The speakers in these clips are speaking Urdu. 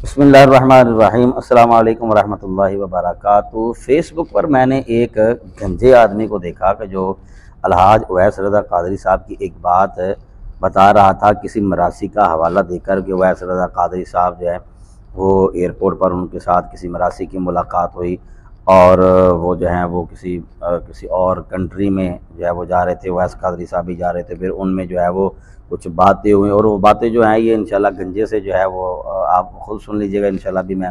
بسم اللہ الرحمن الرحیم۔ السلام علیکم ورحمۃ اللہ وبرکاتہ۔ فیس بک پر میں نے ایک گنجے آدمی کو دیکھا کہ جو الحاج اویس رضا قادری صاحب کی ایک بات بتا رہا تھا کسی مراسی کا حوالہ دے کر کہ اویس رضا قادری صاحب جو ہے وہ ایئرپورٹ پر ان کے ساتھ کسی مراسی کی ملاقات ہوئی اور وہ جو ہیں وہ کسی اور کنٹری میں جو ہے وہ جا رہے تھے، اویس قادری صاحب بھی جا رہے تھے، پھر ان میں جو ہے وہ کچھ باتیں ہوئیں اور وہ باتیں جو ہیں یہ انشاءاللہ گنجے سے جو ہے وہ آپ خود سن لیجئے گا، انشاءاللہ بھی میں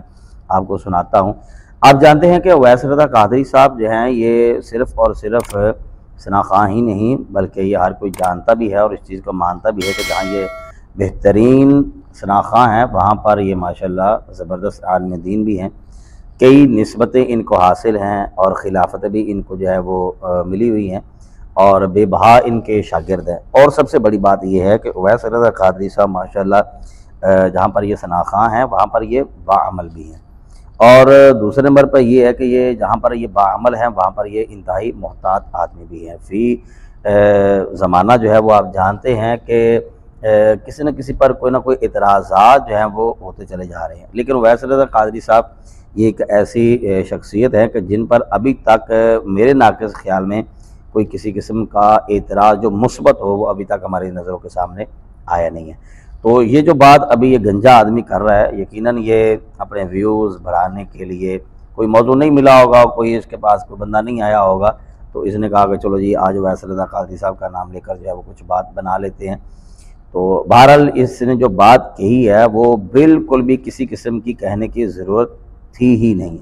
آپ کو سناتا ہوں۔ آپ جانتے ہیں کہ اویس رضا قادری صاحب جو ہیں یہ صرف اور صرف ثناءخواں ہی نہیں بلکہ یہ ہر کوئی جانتا بھی ہے اور اس چیز کو مانتا بھی ہے کہ جہاں یہ بہترین ثناءخواں ہیں وہاں پر یہ ماشاءاللہ زبردست عالم دین بھی ہیں، کئی نسبتیں ان کو حاصل ہیں اور خلافتیں بھی ان کو جو ہے وہ ملی ہوئی ہیں اور بے بہا ان کے شاگرد ہیں۔ اور سب سے بڑی بات یہ ہے کہ اویس رضا قادری صاحب ماشاءاللہ جہاں پر یہ ثناءخواں ہیں وہاں پر یہ باعمل بھی ہیں، اور دوسرے نمبر پر یہ ہے کہ یہ جہاں پر یہ باعمل ہیں وہاں پر یہ انتہائی محتاط آدمی بھی ہیں۔ فی زمانہ جو ہے وہ آپ جانتے ہیں کہ کسی نہ کسی پر کوئی نہ کوئی اعتراضات جو ہیں وہ ہوتے چلے جا رہے ہیں، لیکن اویس رضا قادری صاحب یہ ایک ایسی شخصیت ہے کہ جن پر ابھی تک میرے ناقص خیال میں کوئی کسی قسم کا اعتراض جو مثبت ہو وہ ابھی تک ہماری نظروں کے سامنے آیا نہیں ہے۔ تو یہ جو بات ابھی یہ گنجا آدمی کر رہا ہے، یقیناً یہ اپنے ویوز بڑھانے کے لیے کوئی موضوع نہیں ملا ہوگا، کوئی اس کے پاس کوئی بندہ نہیں آیا ہوگا تو اس نے کہا کہ چلو جی آج اویس رضا قادری صاحب کا نام لے کر جو ہے وہ کچھ بات بنا لیتے ہیں۔ تو بہرحال اس نے جو بات کہی ہے وہ بالکل بھی کسی قسم کی کہنے کی ضرورت تھی ہی نہیں،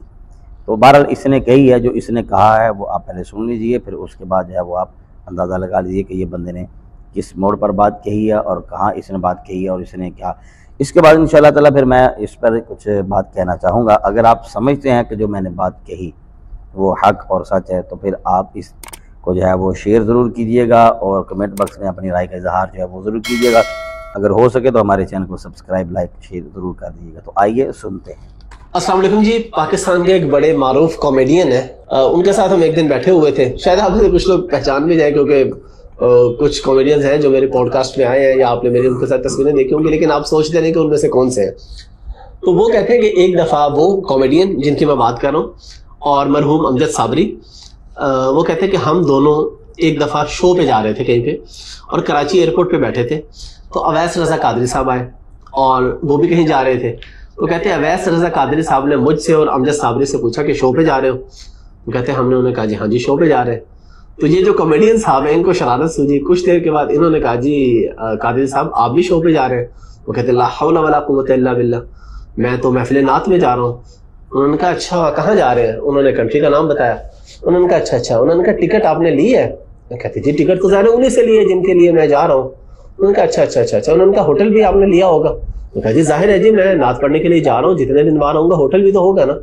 تو بہرحال اس نے کہی ہے، جو اس نے کہا ہے وہ آپ پہلے سن لیجئے، پھر اس کے بعد جو ہے وہ آپ اندازہ لگا لیجئے کہ یہ بندے نے کس موڑ پر بات کہی ہے اور کہاں اس نے بات کہی ہے اور اس نے کیا۔ اس کے بعد انشاءاللہ تعالیٰ پھر میں اس پر کچھ بات کہنا چاہوں گا۔ اگر آپ سمجھتے ہیں کہ جو میں نے بات کہی وہ حق اور سچ ہے تو پھر آپ اس کو جو ہے وہ شیئر ضرور کیجئے گا اور کمنٹ باکس میں اپنی رائے کا اظہار جو ہے وہ ضرور کیجئے گا۔ اگر ہو سکے تو ہمارے چینل کو سبسکرائب، لائک، شیئر ضرور کر دیجئے گا۔ تو آئیے سنتے ہیں۔ السلام علیکم جی، پاکستان کے ایک بڑے معروف کامیڈین ہیں، ان کے ساتھ ہم ایک دن بیٹھے ہوئے تھے، شاید آپ سے کچھ لوگ پہچان بھی جائیں کیونکہ کچھ کامیڈینز ہیں جو میرے پوڈ کاسٹ میں آئے ہیں یا آپ نے میری ان کے ساتھ تصویریں دیکھی ہوں گی، لیکن آپ سوچتے نہیں کہ ان میں سے کون سے ہیں۔ تو وہ کہتے ہیں کہ ایک دفعہ وہ کامیڈین جن کی میں بات کر رہا ہوں اور مرحوم امجد صابری، وہ کہتے ہیں کہ ہم دونوں ایک دفعہ شو پہ جا رہے تھے کہیں پہ اور کراچی ایئرپورٹ پہ بیٹھے تھے، تو اویس رضا قادری صاحب آئے اور وہ بھی کہیں جا رہے تھے۔ وہ کہتے ہیں اویس رضا قادری صاحب نے مجھ سے اور امجد صابری سے پوچھا کہ شو پہ جا رہے ہو؟ وہ کہتے ہیں ہم نے انہیں کہا جی ہاں جی شو پہ جا رہے ہیں۔ تو یہ جو کامیڈین صاحب ہیں ان کو شرارت سوجی، کچھ دیر کے بعد انہوں نے کہا جی قادری صاحب آپ بھی شو پہ جا رہے ہیں؟ وہ کہتے ہیں لا حول ولا قوت الا باللہ، میں تو محفل نعت میں جا رہا ہوں۔ انہوں نے کہا اچھا کہاں جا رہے ہیں؟ انہوں نے کنٹری کا نام بتایا۔ انہوں نے کہا اچھا، انہوں نے کہا ٹکٹ آپ نے لی ہے؟ میں کہتے جی ٹکٹ تو ظاہر انہیں سے لی ہے جن کے لیے میں جا رہا ہوں۔ انہوں نے کہا اچھا، انہوں نے کہا ہوٹل بھی آپ نے لیا ہوگا؟ میں کہا جی ظاہر ہے جی میں نعت پڑھنے کے لیے جا رہا ہوں، جتنے دن بعد آؤں گا ہوٹل بھی تو ہوگا نا،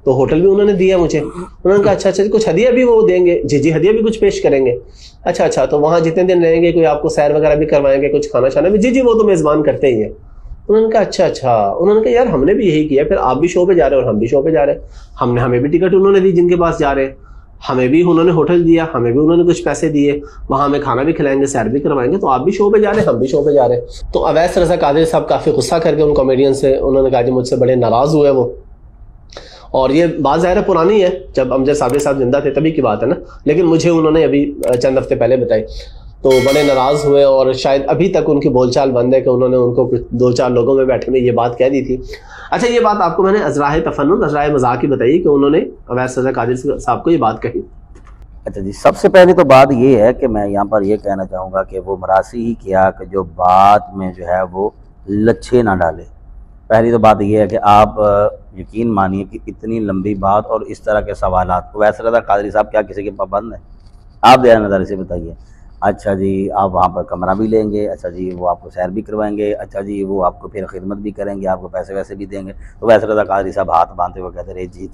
تو ہوٹل بھی انہوں نے دیا مجھے۔ انہوں نے کہا اچھا کچھ ہدیہ بھی وہ دیں گے؟ جی ہدیہ بھی کچھ پیش کریں گے؟ اچھا تو وہاں جتنے دن رہیں گے کوئی آپ کو سیر وغیرہ بھی کروائیں گے، کچھ کھانا شانا بھی؟ جی وہ تو میزبان کرتے ہی ہیں۔ انہوں نے کہا اچھا، انہوں نے کہا یار ہم نے بھی یہی کیا، پھر آپ بھی شو پہ جا رہے ہیں اور ہم بھی شو پہ جا رہے ہیں، ہمیں بھی ٹکٹ انہوں نے دی جن کے پاس جا رہے ہیں، ہمیں بھی انہوں نے ہوٹل دیا، ہمیں بھی انہوں نے کچھ پیسے دیے، وہاں ہمیں کھانا بھی کھلائیں گے، سیر بھی کروائیں گے، تو آپ بھی شو پہ جا رہے ہیں ہم بھی شو پہ جا رہے ہیں۔ تو اویس رضا قادری صاحب کافی غصہ کر کے ان کامیڈین سے انہوں نے کہا جی مجھ سے بڑے ناراض ہوئے وہ، اور یہ بات ظاہر پرانی ہے، جب امجد صابری صاحب زندہ تھے تبھی کی بات ہے نا، لیکن مجھے انہوں نے ابھی چند ہفتے پہلے بتائی، تو بڑے ناراض ہوئے اور شاید ابھی تک ان کی بول چال بند ہے کہ انہوں نے ان کو کچھ 2-4 لوگوں میں بیٹھے میں یہ بات کہہ دی تھی۔ اچھا یہ بات آپ کو میں نے ازراہ تفنن، ازراہ مذاق ہی بتائی کہ انہوں نے اویس رضا قادری صاحب کو یہ بات کہی۔ اچھا جی، سب سے پہلے تو بات یہ ہے کہ میں یہاں پر یہ کہنا چاہوں گا کہ وہ مراسی ہی کیا کہ جو بات میں جو ہے وہ لچھے نہ ڈالے۔ پہلی تو بات یہ ہے کہ آپ یقین مانیے کہ اتنی لمبی بات اور اس طرح کے سوالات، اویس رضا قادری صاحب کیا کسی کے پابند ہیں؟ آپ دیا نظر سے بتائیے۔ اچھا جی آپ وہاں پر کمرہ بھی لیں گے، اچھا جی وہ آپ کو سیر بھی کروائیں گے، اچھا جی وہ آپ کو پھر خدمت بھی کریں گے، آپ کو پیسے ویسے بھی دیں گے۔ تو اویس رضا قادری صاحب ہاتھ باندھتے ہوئے کہتے رہے جی،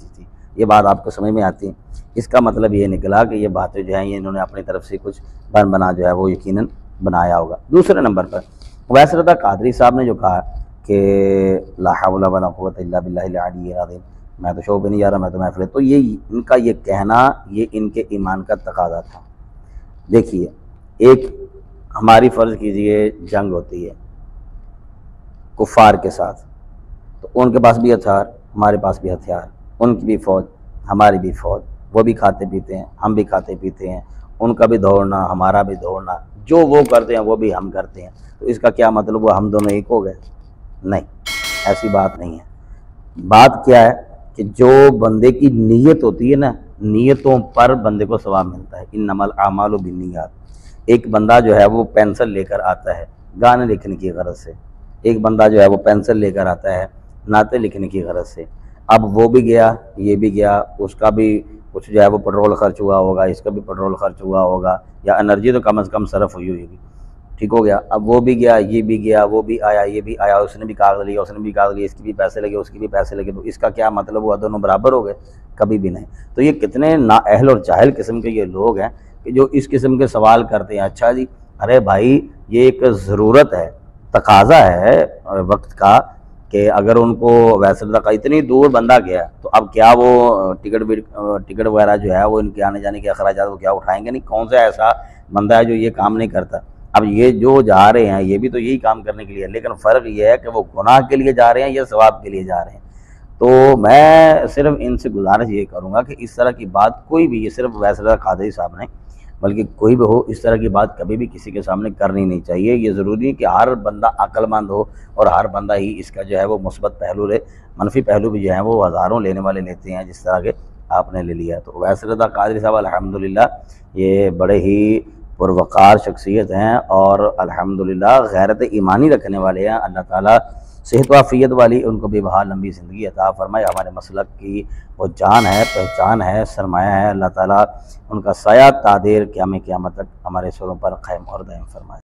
یہ بات آپ کو سمجھ میں آتی ہے؟ اس کا مطلب یہ نکلا کہ یہ باتیں جو ہیں یہ انہوں نے اپنی طرف سے کچھ بنا جو ہے وہ یقیناً بنایا ہوگا۔ دوسرے نمبر پر اویس رضا قادری صاحب نے جو کہا کہ لا حول ولا قوت الا باللہ العلی العظیم، میں تو شو پہ نہیں جا رہا، میں تو محفل، تو یہ ان کا یہ کہنا یہ ان کے ایمان کا تقاضا تھا۔ دیکھیے ایک ہماری فرض کیجئے جنگ ہوتی ہے کفار کے ساتھ، تو ان کے پاس بھی ہتھیار، ہمارے پاس بھی ہتھیار، ان کی بھی فوج ہماری بھی فوج، وہ بھی کھاتے پیتے ہیں ہم بھی کھاتے پیتے ہیں، ان کا بھی دوڑنا ہمارا بھی دوڑنا، جو وہ کرتے ہیں وہ بھی ہم کرتے ہیں، تو اس کا کیا مطلب وہ ہم دونوں ایک ہو گئے؟ نہیں، ایسی بات نہیں ہے۔ بات کیا ہے کہ جو بندے کی نیت ہوتی ہے نا، نیتوں پر بندے کو ثواب ملتا ہے، انما الاعمال بالنیات۔ ایک بندہ جو ہے وہ پینسل لے کر آتا ہے گانے لکھنے کی غرض سے، ایک بندہ جو ہے وہ پینسل لے کر آتا ہے نعتیں لکھنے کی غرض سے، اب وہ بھی گیا یہ بھی گیا، اس کا بھی کچھ جو ہے وہ پیٹرول خرچ ہوا ہوگا، اس کا بھی پیٹرول خرچ ہوا ہوگا، یا انرجی تو کم از کم صرف ہوئی ہوگی، ٹھیک ہو گیا۔ اب وہ بھی گیا یہ بھی گیا، وہ بھی آیا یہ بھی آیا، اس نے بھی کاغذ لیا اس نے بھی کاغذ لیا، اس کی بھی پیسے لگے اس کی بھی پیسے لگے، تو اس کا کیا مطلب ہوا دونوں برابر ہو گئے؟ کبھی بھی نہیں۔ تو یہ کتنے نااہل اور جاہل قسم کے یہ لوگ ہیں کہ جو اس قسم کے سوال کرتے ہیں۔ اچھا جی، ارے بھائی یہ ایک ضرورت ہے، تقاضا ہے وقت کا کہ اگر ان کو ویسے تک اتنی دور بندہ گیا تو اب کیا وہ ٹکٹ وغیرہ جو ہے وہ ان کے آنے جانے کے اخراجات وہ کیا اٹھائیں گے؟ نہیں، کون سا ایسا بندہ ہے جو یہ کام نہیں کرتا؟ اب یہ جو جا رہے ہیں یہ بھی تو یہی کام کرنے کے لیے، لیکن فرق یہ ہے کہ وہ گناہ کے لیے جا رہے ہیں یا ثواب کے لیے جا رہے ہیں۔ تو میں صرف ان سے گزارش یہ کروں گا کہ اس طرح کی بات کوئی بھی، یہ صرف ویسے قادری صاحب نہیں بلکہ کوئی بھی ہو، اس طرح کی بات کبھی بھی کسی کے سامنے کرنی نہیں چاہیے۔ یہ ضروری ہے کہ ہر بندہ عقل مند ہو اور ہر بندہ ہی اس کا جو ہے وہ مثبت پہلو لے، منفی پہلو بھی جو ہیں وہ ہزاروں لینے والے لیتے ہیں جس طرح کے آپ نے لے لیا۔ تو اویس رضا قادری صاحب الحمدللہ یہ بڑے ہی پروقار شخصیت ہیں اور الحمدللہ غیرت ایمانی رکھنے والے ہیں۔ اللہ تعالیٰ صحت و عافیت والی ان کو بے بہا لمبی زندگی عطا فرمائے۔ ہمارے مسلک کی وہ جان ہے، پہچان ہے، سرمایہ ہے۔ اللہ تعالیٰ ان کا سایہ تا دیر قیامت تک ہمارے سروں پر قائم اور دائم فرمائے۔